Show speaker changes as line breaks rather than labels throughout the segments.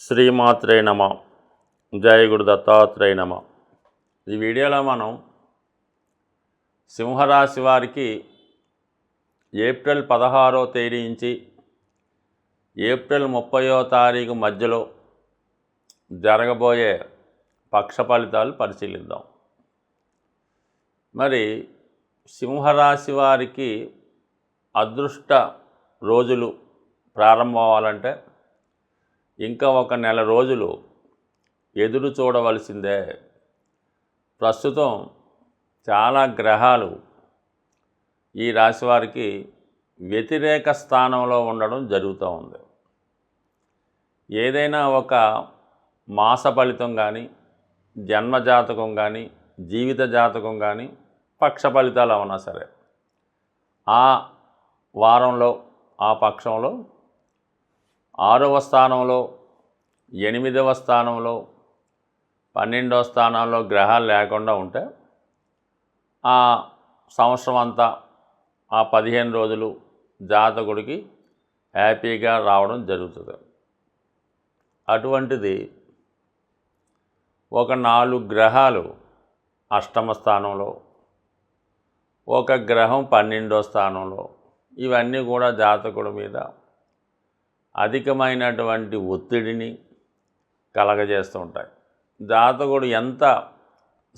శ్రీమాత్రే నమ. జయ గురు దత్తాత్రేయ నమ. ఈ వీడియోలో మనం సింహరాశి వారికి ఏప్రిల్ 16వ తేదీ నుంచి ఏప్రిల్ 30వ తారీఖు మధ్యలో జరగబోయే పక్ష ఫలితాలు పరిశీలిద్దాం. మరి సింహరాశి వారికి అదృష్ట రోజులు ప్రారంభం అవ్వాలంటే ఇంకా ఒక నెల రోజులు ఎదురు చూడవలసిందే. ప్రస్తుతం చాలా గ్రహాలు ఈ రాశి వారికి వ్యతిరేక స్థానంలో ఉండడం జరుగుతూ ఉంది. ఏదైనా ఒక మాస ఫలితం కానీ, జన్మజాతకం కానీ, జీవిత జాతకం కానీ, పక్ష ఫలితాలు అవునా సరే, ఆ వారంలో ఆ పక్షంలో 6వ స్థానంలో, 8వ స్థానంలో, 12వ స్థానాల్లో గ్రహాలు లేకుండా ఉంటే ఆ సంవత్సరం అంతా ఆ 15 రోజులు జాతకుడికి హ్యాపీగా రావడం జరుగుతుంది. అటువంటిది ఒక 4 గ్రహాలు అష్టమ స్థానంలో, ఒక గ్రహం 12వ స్థానంలో, ఇవన్నీ కూడా జాతకుడి మీద అధికమైనటువంటి ఒత్తిడిని కలగజేస్తూ ఉంటాయి. జాతకుడు ఎంత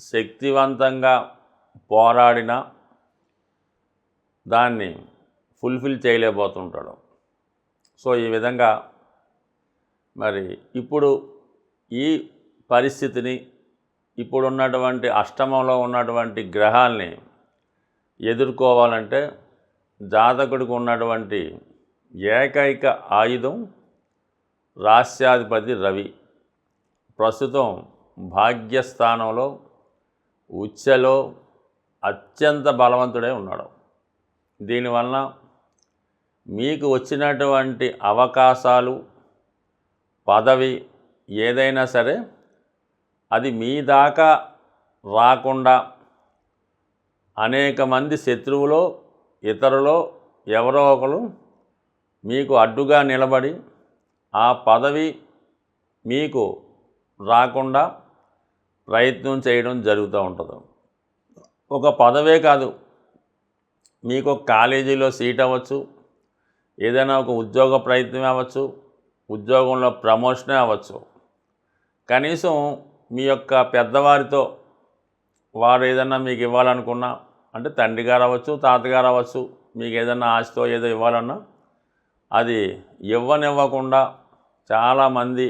శక్తివంతంగా పోరాడినా దాన్ని ఫుల్ఫిల్ చేయలేకపోతుంటాడు. సో ఈ విధంగా మరి ఇప్పుడు ఈ పరిస్థితిని, ఇప్పుడున్నటువంటి అష్టమంలో ఉన్నటువంటి గ్రహాల్ని ఎదుర్కోవాలంటే జాతకుడికి ఉన్నటువంటి ఏకైక ఆయుధం రాస్యాధిపతి రవి. ప్రస్తుతం భాగ్యస్థానంలో ఉచ్చలో అత్యంత బలవంతుడై ఉన్నాడు. దీనివలన మీకు వచ్చినటువంటి అవకాశాలు, పదవి ఏదైనా సరే అది మీ దాకా రాకుండా అనేక మంది శత్రువులో, ఇతరులో ఎవరో ఒకరు మీకు అడ్డుగా నిలబడి ఆ పదవి మీకు రాకుండా ప్రయత్నం చేయడం జరుగుతూ ఉంటుంది. ఒక పదవే కాదు, మీకు కాలేజీలో సీట్ అవ్వచ్చు, ఏదైనా ఒక ఉద్యోగ ప్రయత్నం అవ్వచ్చు, ఉద్యోగంలో ప్రమోషనే అవ్వచ్చు. కనీసం మీ యొక్క పెద్దవారితో వారు ఏదన్నా మీకు ఇవ్వాలనుకున్నా, అంటే తండ్రి గారు అవ్వచ్చు, తాతగారు అవ్వచ్చు, మీకు ఏదైనా ఆస్తితో ఏదో ఇవ్వాలన్నా అది ఇవ్వనివ్వకుండా చాలామంది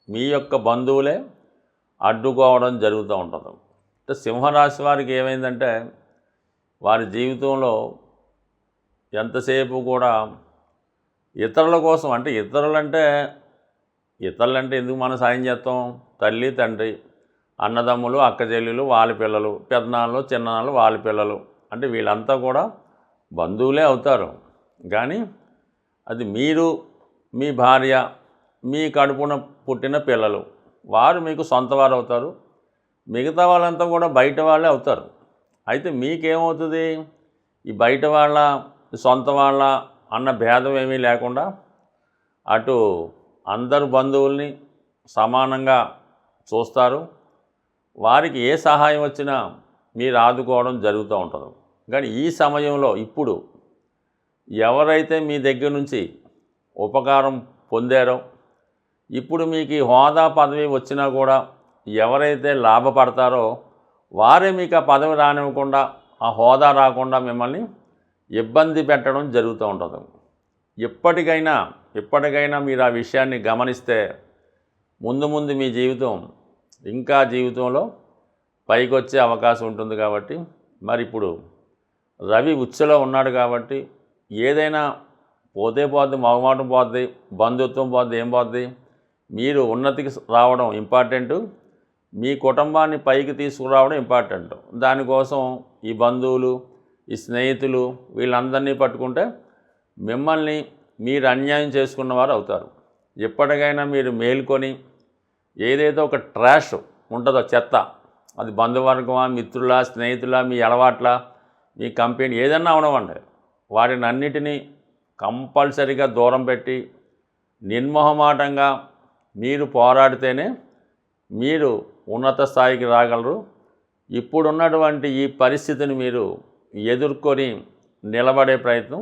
మీ యొక్క బంధువులే అడ్డుకోవడం జరుగుతూ ఉంటుంది. అంటే సింహరాశి వారికి ఏమైందంటే వారి జీవితంలో ఎంతసేపు కూడా ఇతరుల కోసం, అంటే ఇతరులంటే ఎందుకు మనం సాయం చేస్తాం? తల్లి, తండ్రి, అన్నదమ్ములు, అక్క చెల్లెలు, వాళ్ళ పిల్లలు, పెద్దనాళ్ళు, చిన్ననాళ్ళు, వాళ్ళ పిల్లలు, అంటే వీళ్ళంతా కూడా బంధువులే అవుతారు. కానీ అది మీరు, మీ భార్య, మీ కడుపున పుట్టిన పిల్లలు, వారు మీకు సొంత వారు అవుతారు. మిగతా వాళ్ళంతా కూడా బయట వాళ్ళే అవుతారు. అయితే మీకేమవుతుంది? ఈ బయట వాళ్ళ, సొంత వాళ్ళ అన్న భేదం ఏమీ లేకుండా అటు అందరు బంధువుల్ని సమానంగా చూస్తారు. వారికి ఏ సహాయం వచ్చినా మీరు ఆదుకోవడం జరుగుతూ ఉంటుంది. కానీ ఈ సమయంలో ఇప్పుడు ఎవరైతే మీ దగ్గర నుంచి ఉపకారం పొందారో, ఇప్పుడు మీకు ఈ హోదా, పదవి వచ్చినా కూడా ఎవరైతే లాభపడతారో వారే మీకు ఆ పదవి రానివ్వకుండా, ఆ హోదా రాకుండా మిమ్మల్ని ఇబ్బంది పెట్టడం జరుగుతూ ఉంటుంది. ఇప్పటికైనా మీరు ఆ విషయాన్ని గమనిస్తే ముందు మీ జీవితంలో పైకి వచ్చే అవకాశం ఉంటుంది. కాబట్టి మరి ఇప్పుడు రవి ఉచ్చలో ఉన్నాడు కాబట్టి ఏదైనా పోతే పోద్ది, మొహమాటం పోద్ది, బంధుత్వం పోద్ది, ఏం పోద్ది, మీరు ఉన్నతికి రావడం ఇంపార్టెంటు, మీ కుటుంబాన్ని పైకి తీసుకురావడం ఇంపార్టెంట్. దానికోసం ఈ బంధువులు, ఈ స్నేహితులు వీళ్ళందరినీ పట్టుకుంటే మిమ్మల్ని మీరు అన్యాయం చేసుకున్నవారు అవుతారు. ఎప్పటికైనా మీరు మేల్కొని ఏదైతే ఒక ట్రాష్ ఉంటుందో, చెత్త, అది బంధువర్గమా, మిత్రులా, స్నేహితులా, మీ అలవాట్ల, మీ కంపెనీ ఏదన్నా అవనవండి, వాటిని అన్నిటినీ కంపల్సరీగా దూరం పెట్టి నిర్మోహమాటంగా మీరు పోరాడితేనే మీరు ఉన్నత స్థాయికి రాగలరు. ఇప్పుడున్నటువంటి ఈ పరిస్థితిని మీరు ఎదుర్కొని నిలబడే ప్రయత్నం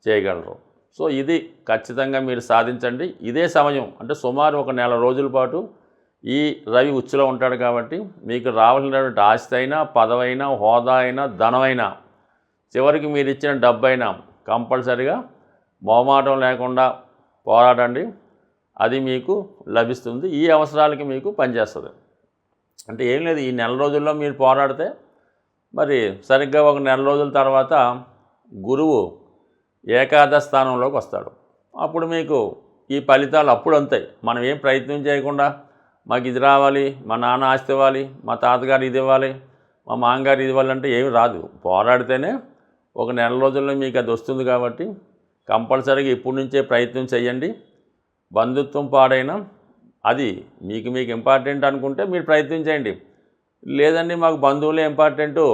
చేయగలరు. సో ఇది ఖచ్చితంగా మీరు సాధించండి. ఇదే సమయం అంటే సుమారు ఒక నెల రోజుల పాటు ఈ రవి ఉచ్చులో ఉంటాడు కాబట్టి మీకు రావాల్సినటువంటి ఆస్తి అయినా, పదవైనా, హోదా అయినా, ధనమైనా, చివరికి మీరు ఇచ్చిన డబ్బైనా కంపల్సరిగా మొహమాటం లేకుండా పోరాడండి. అది మీకు లభిస్తుంది. ఈ అవసరాలకి మీకు పనిచేస్తుంది. అంటే ఏం లేదు, ఈ నెల రోజుల్లో మీరు పోరాడితే మరి సరిగ్గా ఒక నెల రోజుల తర్వాత గురువు ఏకాదశ స్థానంలోకి వస్తాడు. అప్పుడు మీకు ఈ ఫలితాలు అప్పుడు అంతాయి. మనం ఏం ప్రయత్నం చేయకుండా మాకు ఇది రావాలి, మా నాన్న ఆస్తి ఇవ్వాలి, మా తాతగారు ఇది ఇవ్వాలి, మా మామగారు ఇది ఇవ్వాలంటే ఏమి రాదు. పోరాడితేనే ఒక నెల రోజుల్లో మీకు అది వస్తుంది. కాబట్టి కంపల్సరీగా ఇప్పటి నుంచే ప్రయత్నం చేయండి. బంధుత్వం పాడైనా అది మీకు ఇంపార్టెంట్ అనుకుంటే మీరు ప్రయత్నం చేయండి. లేదండి మాకు బంధువులే ఇంపార్టెంటు,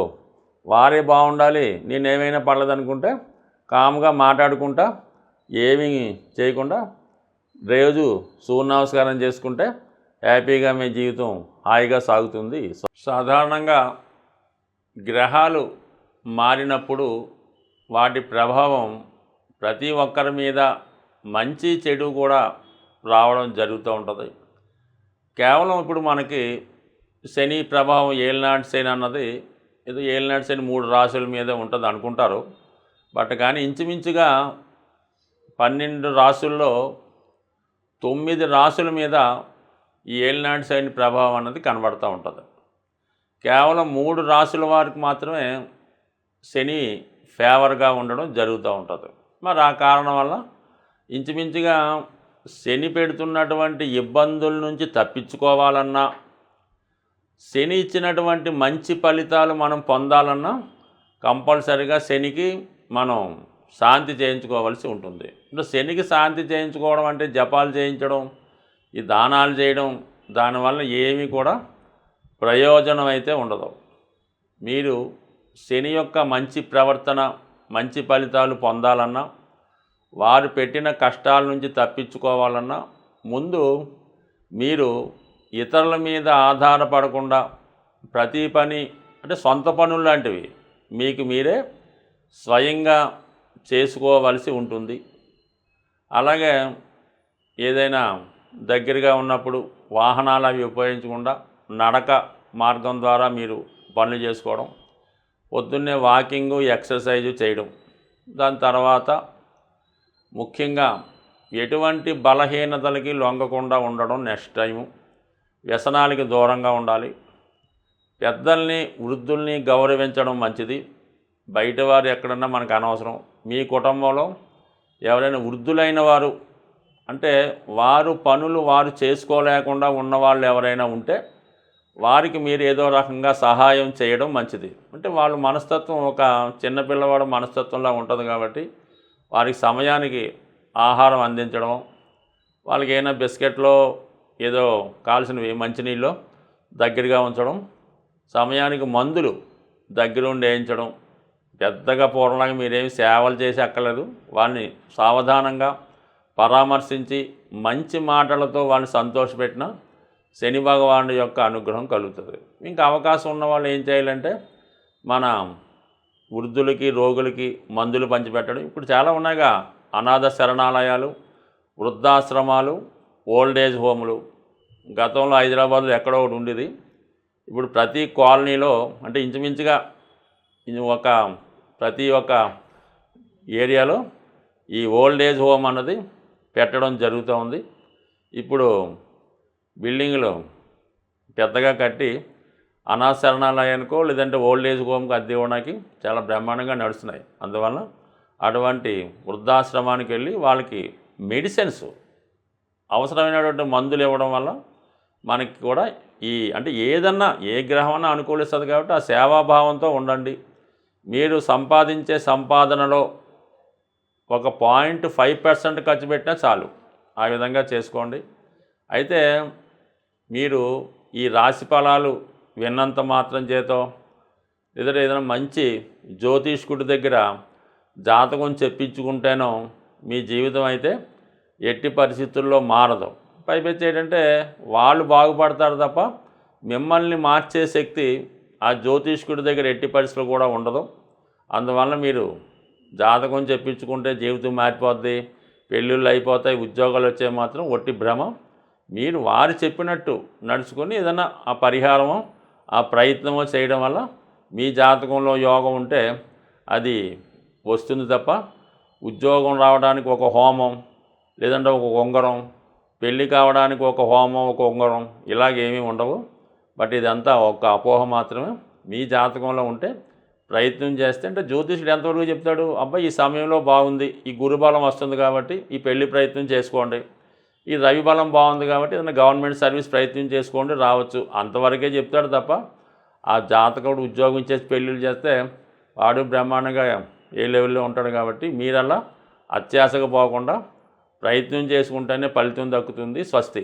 వారే బాగుండాలి, నేనేమైనా పర్లేదనుకుంటే కామ్గా మాట్లాడుకుంటా ఏమీ చేయకుండా రోజు సూర్య నమస్కారం చేసుకుంటే హ్యాపీగా మీ జీవితం హాయిగా సాగుతుంది. సాధారణంగా గ్రహాలు మారినప్పుడు వాటి ప్రభావం ప్రతి ఒక్కరి మీద మంచి చెడు కూడా రావడం జరుగుతూ ఉంటుంది. కేవలం ఇప్పుడు మనకి శని ప్రభావం ఏలినాటి శని అన్నది ఏదో ఏలినాటి శని 3 రాశుల మీద ఉంటుంది అనుకుంటారు. బట్ కానీ ఇంచుమించుగా 12 రాశుల్లో 9 రాశుల మీద ఈ ఏలినాటి శని ప్రభావం అన్నది కనబడుతూ ఉంటుంది. కేవలం 3 రాశుల వారికి మాత్రమే శని ఫేవర్గా ఉండడం జరుగుతూ ఉంటుంది. మరి ఆ కారణం వల్ల ఇంచుమించుగా శని పెడుతున్నటువంటి ఇబ్బందుల నుంచి తప్పించుకోవాలన్నా, శని ఇచ్చినటువంటి మంచి ఫలితాలు మనం పొందాలన్నా కంపల్సరిగా శనికి మనం శాంతి చేయించుకోవాల్సి ఉంటుంది. అంటే శనికి శాంతి చేయించుకోవడం అంటే జపాలు చేయించడం, ఈ దానాలు చేయడం, దానివల్ల ఏమీ కూడా ప్రయోజనం అయితే ఉండదు. మీరు శని యొక్క మంచి ప్రవర్తన, మంచి ఫలితాలు పొందాలన్నా, వారు పెట్టిన కష్టాల నుంచి తప్పించుకోవాలన్నా ముందు మీరు ఇతరుల మీద ఆధారపడకుండా ప్రతి పని అంటే సొంత పనులు లాంటివి మీకు మీరే స్వయంగా చేసుకోవలసి ఉంటుంది. అలాగే ఏదైనా దగ్గరగా ఉన్నప్పుడు వాహనాలు అవి ఉపయోగించకుండా నడక మార్గం ద్వారా మీరు పనులు చేసుకోవడం, పొద్దున్నే వాకింగు, ఎక్సర్సైజు చేయడం, దాని తర్వాత ముఖ్యంగా ఎటువంటి బలహీనతలకి లొంగకుండా ఉండడం, నెక్స్ట్ టైము వ్యసనాలకి దూరంగా ఉండాలి. పెద్దల్ని, వృద్ధుల్ని గౌరవించడం మంచిది. బయట వారు ఎక్కడన్నా మనకు అనవసరం. మీ కుటుంబంలో ఎవరైనా వృద్ధులైన వారు అంటే వారు పనులు వారు చేసుకోలేకుండా ఉన్నవాళ్ళు ఎవరైనా ఉంటే వారికి మీరు ఏదో రకంగా సహాయం చేయడం మంచిది. అంటే వాళ్ళ మనస్తత్వం ఒక చిన్నపిల్లవాడు మనస్తత్వంలా ఉంటుంది కాబట్టి వారికి సమయానికి ఆహారం అందించడం, వాళ్ళకి ఏమైనా బిస్కెట్లో ఏదో కావాల్సినవి మంచినీళ్ళు దగ్గరగా ఉంచడం, సమయానికి మందులు దగ్గరుండి వేయించడం. పెద్దగా పూర్వంలాగా మీరేమి సేవలు చేసి అక్కర్లేదు. వాళ్ళని సావధానంగా పరామర్శించి మంచి మాటలతో వాళ్ళని సంతోషపెట్టిన శని భగవానుడి యొక్క అనుగ్రహం కలుగుతుంది. ఇంకా అవకాశం ఉన్న వాళ్ళు ఏం చేయాలంటే మన వృద్ధులకి, రోగులకి మందులు పంచిపెట్టడం. ఇప్పుడు చాలా ఉన్నాయిగా అనాథ శరణాలయాలు, వృద్ధాశ్రమాలు, ఓల్డేజ్ హోములు. గతంలో హైదరాబాద్లో ఎక్కడో ఒకటి ఉండేది. ఇప్పుడు ప్రతి కాలనీలో అంటే ఇంచుమించుగా ప్రతి ఒక్క ఏరియాలో ఈ ఓల్డేజ్ హోమ్ అన్నది పెట్టడం జరుగుతూ ఉంది. ఇప్పుడు బిల్డింగులు పెద్దగా కట్టి అనాథ శరణాలయానికో లేదంటే ఓల్డేజ్ హోమ్కి అద్దె ఇవ్వడానికి చాలా బ్రహ్మాండంగా నడుస్తున్నాయి. అందువల్ల అటువంటి వృద్ధాశ్రమానికి వెళ్ళి వాళ్ళకి మెడిసిన్స్, అవసరమైనటువంటి మందులు ఇవ్వడం వల్ల మనకి కూడా అంటే ఏదన్నా ఏ గ్రహమన్నా అనుకూలిస్తుంది కాబట్టి ఆ సేవాభావంతో ఉండండి. మీరు సంపాదించే సంపాదనలో ఒక 0.5% ఖర్చు పెట్టినా చాలు. ఆ విధంగా చేసుకోండి. అయితే మీరు ఈ రాశి ఫలాలు విన్నంత మాత్రం చేతో లేదా ఏదైనా మంచి జ్యోతిష్కుడి దగ్గర జాతకం చెప్పించుకుంటేనో మీ జీవితం అయితే ఎట్టి పరిస్థితుల్లో మారదు. పైపెచ్చి ఏంటంటే వాళ్ళు బాగుపడతారు తప్ప మిమ్మల్ని మార్చే శక్తి ఆ జ్యోతిష్కుడి దగ్గర ఎట్టి పరిస్థితులు కూడా ఉండదు. అందువల్ల మీరు జాతకం చెప్పించుకుంటే జీవితం మారిపోద్ది, పెళ్ళిళ్ళు అయిపోతాయి, ఉద్యోగాలు వచ్చే మాత్రం ఒట్టి భ్రమ. మీరు వారు చెప్పినట్టు నడుచుకొని ఏదైనా ఆ పరిహారమో ఆ ప్రయత్నమో చేయడం వల్ల మీ జాతకంలో యోగం ఉంటే అది వస్తుంది తప్ప ఉద్యోగం రావడానికి ఒక హోమం, లేదంటే ఒక ఉంగరం, పెళ్ళి కావడానికి ఒక హోమం, ఒక ఉంగరం ఇలాగేమీ ఉండవు. బట్ ఇదంతా ఒక అపోహ మాత్రమే. మీ జాతకంలో ఉంటే ప్రయత్నం చేస్తే, అంటే జ్యోతిషుడు ఎంతవరకు చెప్తాడు, అబ్బాయి ఈ సమయంలో బాగుంది, ఈ గురుబలం వస్తుంది కాబట్టి ఈ పెళ్లి ప్రయత్నం చేసుకోండి, ఈ రవి బలం బాగుంది కాబట్టి ఏదైనా గవర్నమెంట్ సర్వీస్ ప్రయత్నం చేసుకోండి, రావచ్చు, అంతవరకే చెప్తాడు తప్ప ఆ జాతకుడు ఉద్యోగం చేసి పెళ్ళిళ్ళు చేస్తే వాడు బ్రహ్మాండంగా ఏ లెవెల్లో ఉంటాడు. కాబట్టి మీరలా అత్యాశగా పోకుండా ప్రయత్నం చేసుకుంటేనే ఫలితం దక్కుతుంది. స్వస్తి.